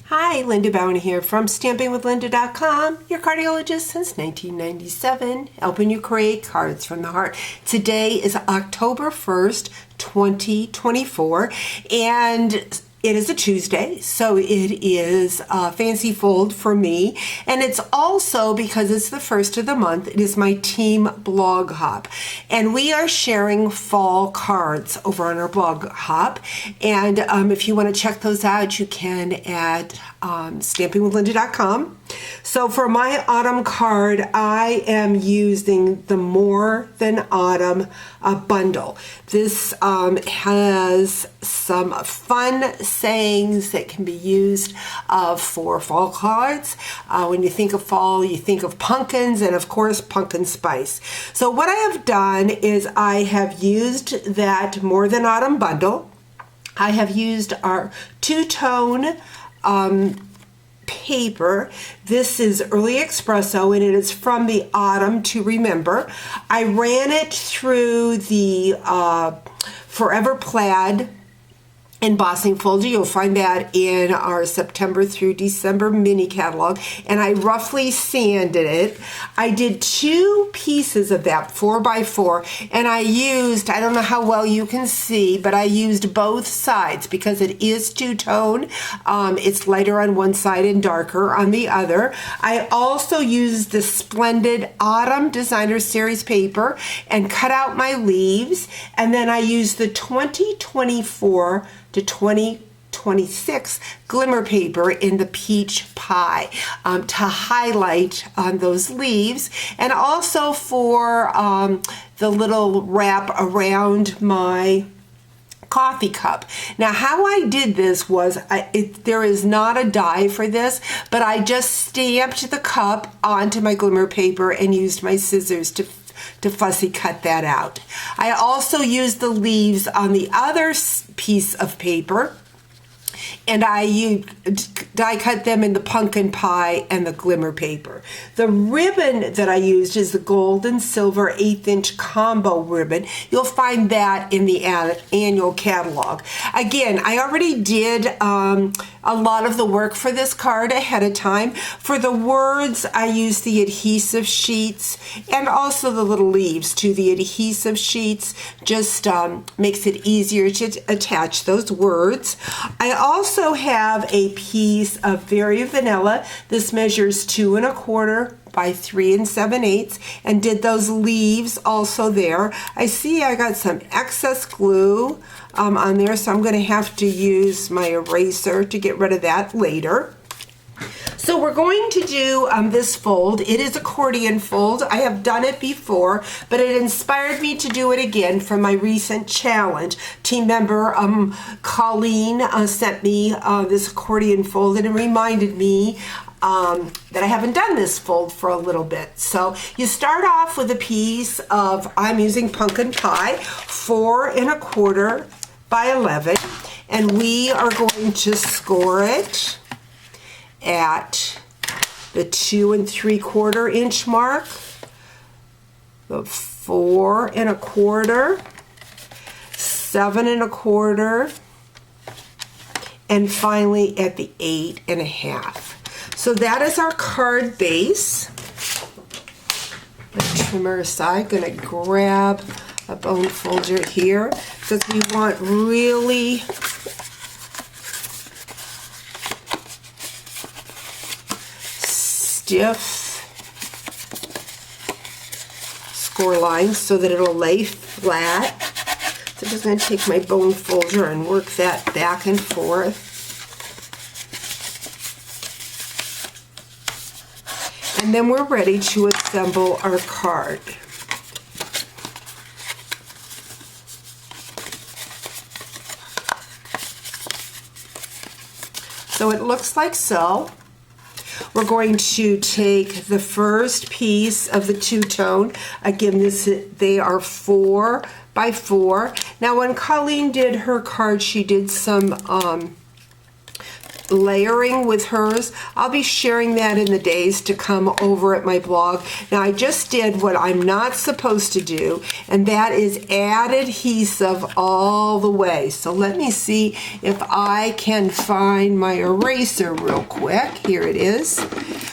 Hi, Linda Bowen here from StampingWithLinda.com, your cardiologist since 1997, helping you create cards from the heart. Today is October 1st, 2024, and it is a Tuesday, so it is a fancy fold for me, and it's also, because it's the first of the month, it is my team blog hop, and we are sharing fall cards over on our blog hop, and if you want to check those out, you can at StampingWithLinda.com. So for my autumn card, I am using the More Than Autumn bundle. This has some fun sayings that can be used for fall cards. When you think of fall, you think of pumpkins and, of course, pumpkin spice. So what I have done is I have used that More Than Autumn bundle. I have used our two-tone paper. This is Early Espresso, and it is from the Autumn to Remember. I ran it through the Forever Plaid embossing folder. You'll find that in our September through December mini catalog, and I roughly sanded it. I did two pieces of that 4x4, and I used, I don't know how well you can see, but I used both sides because it is two-tone. It's lighter on one side and darker on the other. I also used the Splendid Autumn Designer Series paper and cut out my leaves, and then I used the 2024 to 2026 glimmer paper in the peach pie to highlight on those leaves, and also for the little wrap around my coffee cup. Now, how I did this was, there is not a die for this, but I just stamped the cup onto my glimmer paper and used my scissors to fussy cut that out. I also used the leaves on the other piece of paper, and I die cut them in the pumpkin pie and the glimmer paper. The ribbon that I used is the gold and silver 1/8" combo ribbon. You'll find that in the annual catalog. Again, I already did a lot of the work for this card ahead of time. For the words, I used the adhesive sheets and also the little leaves to the adhesive sheets. Just makes it easier to attach those words. I also have a piece of Very Vanilla. This measures 2 1/4 by 3 7/8, and did those leaves also there. I see I got some excess glue on there, so I'm going to have to use my eraser to get rid of that later. So we're going to do this fold. It is accordion fold. I have done it before, but it inspired me to do it again from my recent challenge. Team member Colleen sent me this accordion fold, and it reminded me that I haven't done this fold for a little bit. So you start off with a piece of, I'm using pumpkin pie, 4 1/4 by 11, and we are going to score it at the 2 3/4 inch mark, the 4 1/4, 7 1/4, and finally at the 8 1/2. So that is our card base. The trimmer aside, going to grab a bone folder here because we want really stiff score lines so that it'll lay flat. So I'm just going to take my bone folder and work that back and forth. And then we're ready to assemble our card. So it looks like so. We're going to take the first piece of the two-tone. Again, they are 4 by 4. Now, when Colleen did her card, she did some layering with hers. I'll be sharing that in the days to come over at my blog. Now I just did what I'm not supposed to do, and that is add adhesive all the way. So let me see if I can find my eraser real quick. Here it is.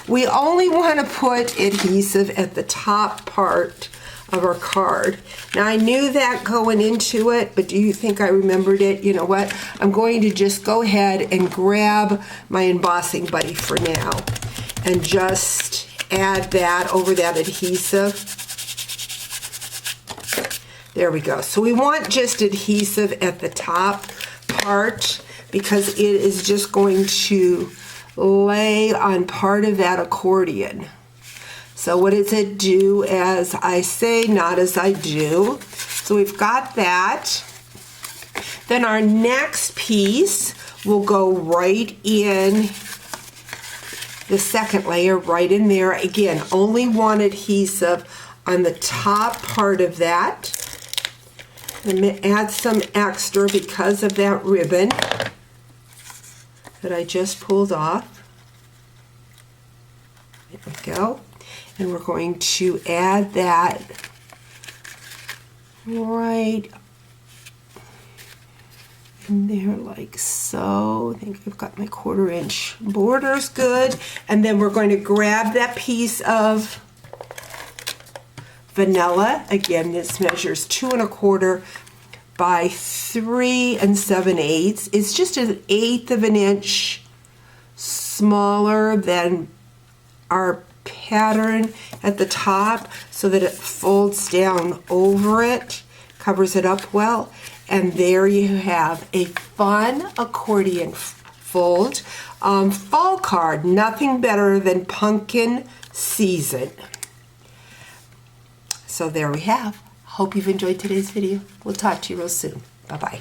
We only want to put adhesive at the top part of our card. Now I knew that going into it, but do you think I remembered it? You know what? I'm going to just go ahead and grab my embossing buddy for now and just add that over that adhesive. There we go. So we want just adhesive at the top part because it is just going to lay on part of that accordion. So what does it do as I say, not as I do? So we've got that. Then our next piece will go right in the second layer, right in there. Again, only one adhesive on the top part of that. I'm going to add some extra because of that ribbon that I just pulled off. There we go. And we're going to add that right in there like so. I think I've got my 1/4 inch borders good. And then we're going to grab that piece of vanilla. Again, this measures 2 1/4 by 3 7/8. It's just 1/8 of an inch smaller than our pattern at the top so that it folds down over it, covers it up well, and there you have a fun accordion fold. Fall card, nothing better than pumpkin season. So there we have. Hope you've enjoyed today's video. We'll talk to you real soon. Bye-bye.